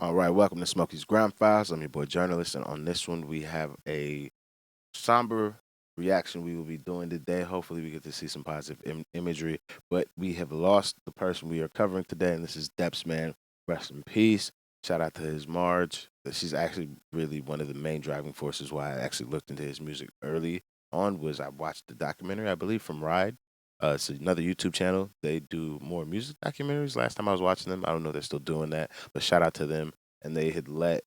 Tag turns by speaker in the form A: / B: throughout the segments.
A: All right, welcome to Smokey's Ground Files. I'm your boy Jurnalist, and on this one we have a somber reaction we will be doing today. Hopefully we get to see some positive imagery, but we have lost the person we are covering today, and this is Depzman. Rest in peace. Shout out to his Marge. She's actually really one of the main driving forces why I actually looked into his music early on. Was I watched the documentary, I believe, from Ride. It's another YouTube channel. They do more music documentaries. Last time I was watching them, I don't know if they're still doing that, but shout out to them. And they had let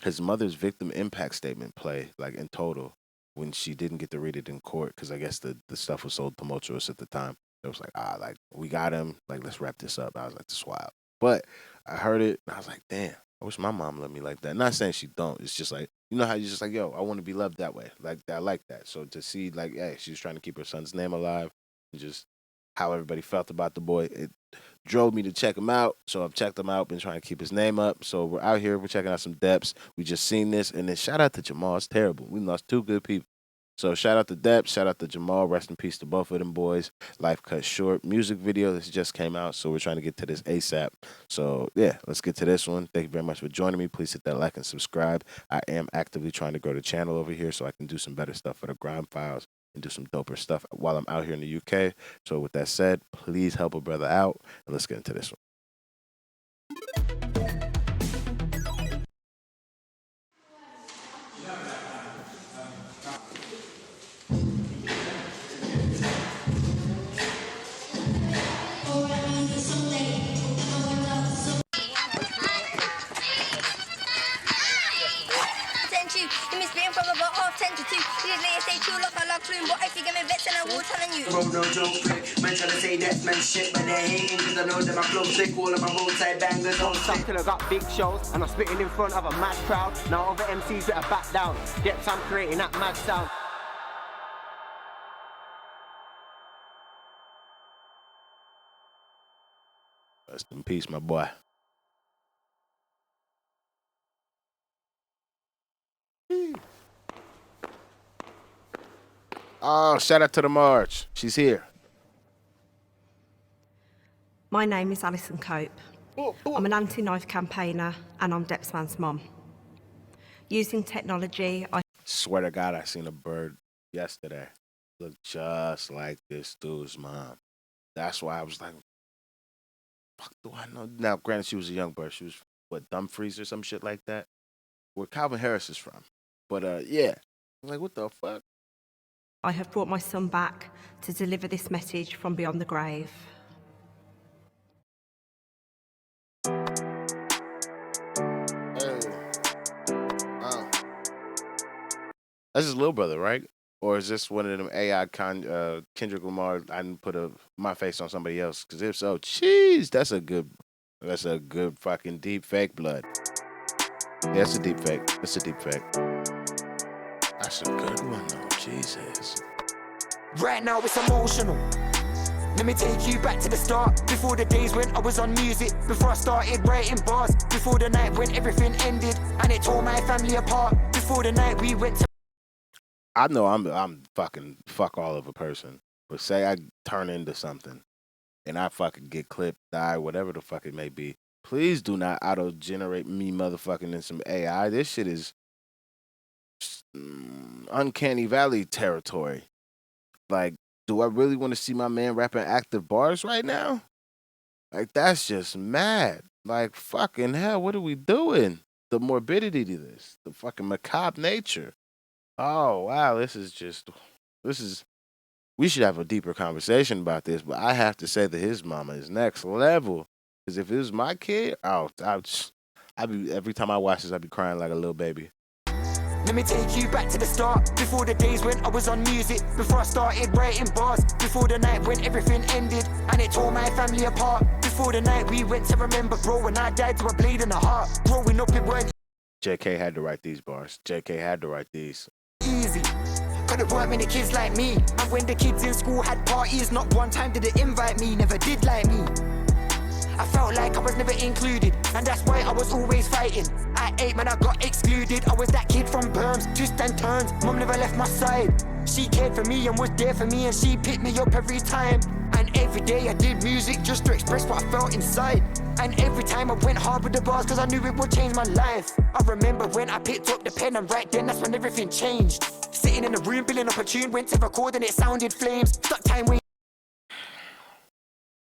A: his mother's victim impact statement play, like in total, when she didn't get to read it in court, because I guess the stuff was so tumultuous at the time. It was like, like, we got him, like, let's wrap this up. I was like, this is wild. But I heard it, and I was like, damn, I wish my mom loved me like that. Not saying she don't. It's just like, you know how you're just like, yo, I want to be loved that way. Like, I like that. So to see, like, hey, she was trying to keep her son's name alive, and just how everybody felt about the boy, it drove me to check him out. So I've checked him out, been trying to keep his name up. So we're out here, we're checking out some depths. We just seen this, and then shout out to Jamal. It's terrible. We lost two good people. So shout out to Depz, shout out to Jamal. Rest in peace to both of them boys. Life cut short. Music video, this just came out, so we're trying to get to this ASAP. So yeah, let's get to this one. Thank you very much for joining me. Please hit that like and subscribe. I am actively trying to grow the channel over here so I can do some better stuff for the Grind Files and do some doper stuff while I'm out here in the UK. So with that said, please help a brother out, and let's get into this one.
B: From about half 10 to 2. Years later, say true, look, I love plume. But if you give me bets, then I will telling you.
C: Bro, no joke, prick. Man, trying to say that's man shit, but they hating, cause I know that my flow sick. All of my roadside bangers on
D: stuff till I got big shows, and I'm spitting in front of a mad crowd. Now other MCs better back down. Depths, I'm creating that mad sound.
A: Rest in peace, my boy. Oh, shout out to the March. She's here.
E: My name is Alison Cope. I'm an anti-knife campaigner and I'm Depzman's mum. Using technology, I
A: swear to God, I seen a bird yesterday. Looked just like this dude's mom. That's why I was like, fuck do I know? Now, granted, she was a young bird. She was, what, Dumfries or some shit like that? Where Calvin Harris is from. But, yeah. I was like, what the fuck?
E: I have brought my son back to deliver this message from beyond the grave.
A: That's his little brother, right? Or is this one of them AI Kendrick Lamar? I didn't put my face on somebody else. Because if so, jeez, that's a good fucking deep fake blood. Yeah, that's a deep fake. That's a deep fake. That's a good one, though. Jesus.
F: Right now it's emotional. Let me take you back to the start. Before the days when I was on music. Before I started writing bars. Before the night when everything ended and it tore my family apart. Before the night we went to...
A: I know I'm fucking fuck all of a person. But say I turn into something and I fucking get clipped, die, whatever the fuck it may be. Please do not auto-generate me motherfucking in some AI. This shit is uncanny valley territory. Like, do I really want to see my man rapping active bars right now? Like, that's just mad. Like, fucking hell, what are we doing? The morbidity to this, the fucking macabre nature. Oh, wow, we should have a deeper conversation about this, but I have to say that his mama is next level. Because if it was my kid, every time I watch this, I'd be crying like a little baby.
F: Let me take you back to the start. Before the days when I was on music. Before I started writing bars. Before the night when everything ended and it tore my family apart. Before the night we went to remember, bro, when I died to a bleed in the heart. Growing up it weren't
A: JK had to write these bars. JK had to write these.
F: Easy. Cause there weren't many kids like me. And when the kids in school had parties, not one time did they invite me. Never did like me. I felt like I was never included, and that's why I was always fighting. At 8, man, I got excluded. I was that kid from Berms, twists and turns. Mum never left my side. She cared for me and was there for me, and she picked me up every time. And every day I did music just to express what I felt inside. And every time I went hard with the bars cause I knew it would change my life. I remember when I picked up the pen and right then that's when everything changed. Sitting in the room building up a tune, went to record and it sounded flames. Stuck time waiting.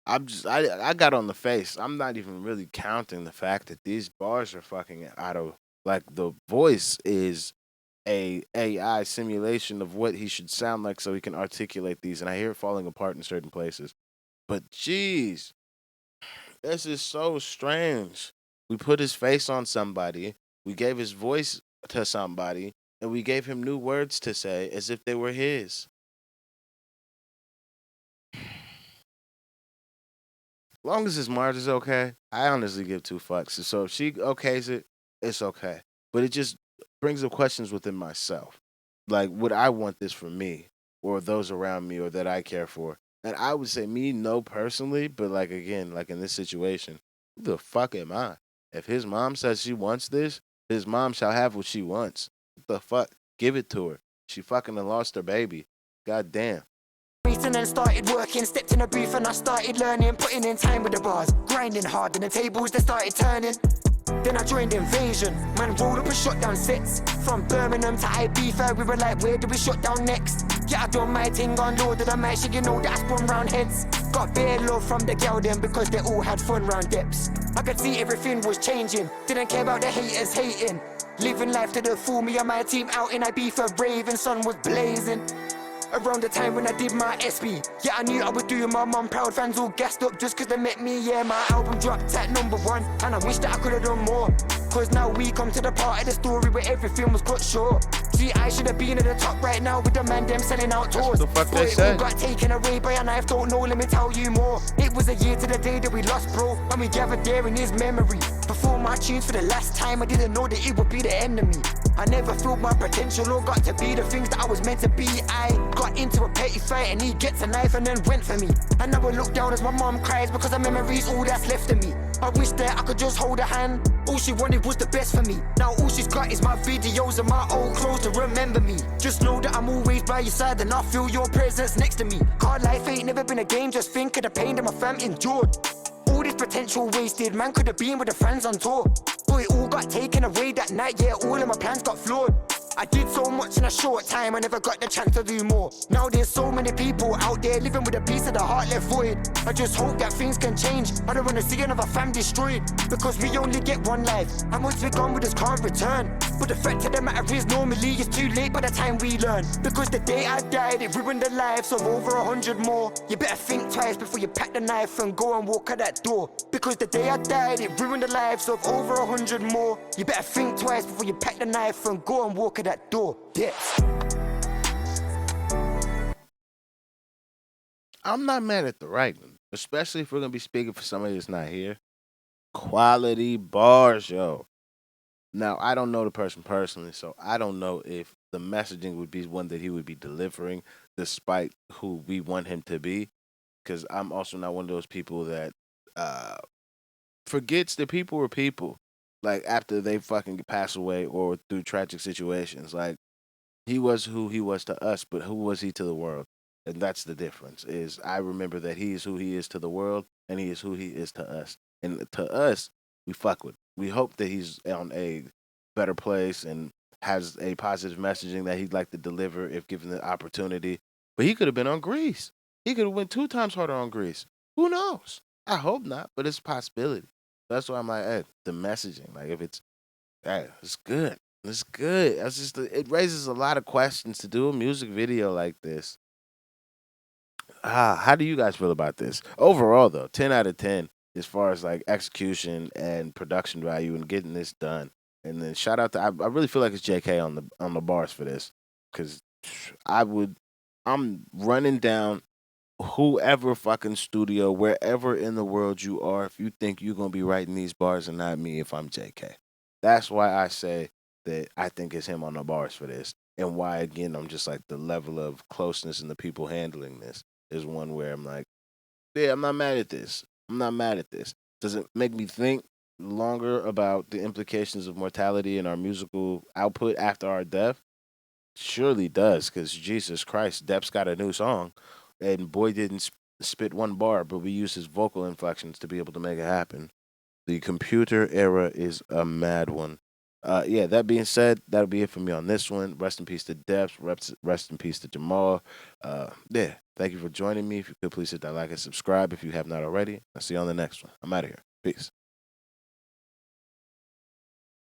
A: I got on the face. I'm not even really counting the fact that these bars are fucking out of, like, the voice is a AI simulation of what he should sound like so he can articulate these, and I hear it falling apart in certain places. But jeez, this is so strange. We put his face on somebody, we gave his voice to somebody, and we gave him new words to say as if they were his. Long as his Mars is okay, I honestly give two fucks. So if she okays it, it's okay. But it just brings up questions within myself. Like, would I want this for me or those around me or that I care for? And I would say me, no personally, but like again, like in this situation, who the fuck am I? If his mom says she wants this, his mom shall have what she wants. What the fuck? Give it to her. She fucking done lost her baby. God damn.
F: And then started working, stepped in a booth and I started learning, putting in time with the bars, grinding hard and the tables they started turning. Then I joined Invasion, man rolled up and shut down sets. From Birmingham to Ibiza, we were like, where do we shut down next? Yeah, I done my thing on load of the mic, you know that I spun round heads. Got bare love from the girl them because they all had fun round depths. I could see everything was changing, didn't care about the haters hating. Living life to the full, me and my team out in Ibiza, raving, sun was blazing. Around the time when I did my SB, yeah, I knew I was doing my mum proud. Fans all gassed up just cause they met me, yeah. My album dropped at #1, and I wish that I could have done more. Cause now we come to the part of the story where everything was cut short. See, I should have been at the top right now with the man them selling out tours.
A: That's what the fuck they
F: But it
A: said.
F: all got taken away by a knife, don't know, let me tell you more. It was a year to the day that we lost, bro, and we gathered there in his memory. Before my tunes for the last time, I didn't know that it would be the enemy. I never filled my potential or got to be the things that I was meant to be. I got into a petty fight and he gets a knife and then went for me. And now I look down as my mom cries because her memory's all that's left of me. I wish that I could just hold her hand. All she wanted was the best for me. Now all she's got is my videos and my old clothes to remember me. Just know that I'm always by your side and I feel your presence next to me. Cause life ain't never been a game, just think of the pain that my fam endured. All this potential wasted, man could have been with the fans on tour. But it all got taken away that night, yeah, all of my plans got flawed. I did so much in a short time, I never got the chance to do more. Now there's so many people out there living with a piece of the heart left void. I just hope that things can change. I don't wanna see another fam destroyed, because we only get one life, and once we're gone we just can't return. But the fact of the matter is normally it's too late by the time we learn. Because the day I died it ruined the lives of over 100 more. You better think twice before you pack the knife and go and walk out that door. Because the day I died it ruined the lives of over 100 more. You better think twice before you pack the knife and go and walk out that door. Yes.
A: I'm not mad at the writing, especially if we're gonna be speaking for somebody that's not here. Quality bars, yo. Now I don't know the person personally, so I don't know if the messaging would be one that he would be delivering, despite who we want him to be. Because I'm also not one of those people that uh, forgets that people are people. Like after they fucking pass away or through tragic situations, like he was who he was to us, but who was he to the world? And that's the difference. Is I remember that he is who he is to the world, and he is who he is to us. And to us, we fuck with. We hope that he's on a better place and has a positive messaging that he'd like to deliver if given the opportunity. But he could have been on Grease. He could have went 2 times harder on Grease. Who knows? I hope not, but it's a possibility. That's why I'm like, hey, the messaging. Like if it's, hey, it's good. It's good. That's just it raises a lot of questions to do a music video like this. How do you guys feel about this? Overall, though, 10 out of 10 as far as like execution and production value and getting this done. And then shout out to I really feel like it's JK on the bars for this because I'm running down whoever fucking studio wherever in the world you are if you think you're gonna be writing these bars and not me if I'm JK. That's why I say that I think it's him on the bars for this. And why again I'm just like the level of closeness and the people handling this is one where I'm like, yeah, I'm not mad at this. I'm not mad at this. Does it make me think longer about the implications of mortality and our musical output after our death? Surely does, because Jesus Christ, Depp's got a new song, and boy didn't spit one bar, but we use his vocal inflections to be able to make it happen. The computer era is a mad one. Yeah, that being said, that'll be it for me on this one. Rest in peace to Depz. Rest in peace to Jamal. Yeah, thank you for joining me. If you could please hit that like and subscribe if you have not already. I'll see you on the next one. I'm out of here. Peace.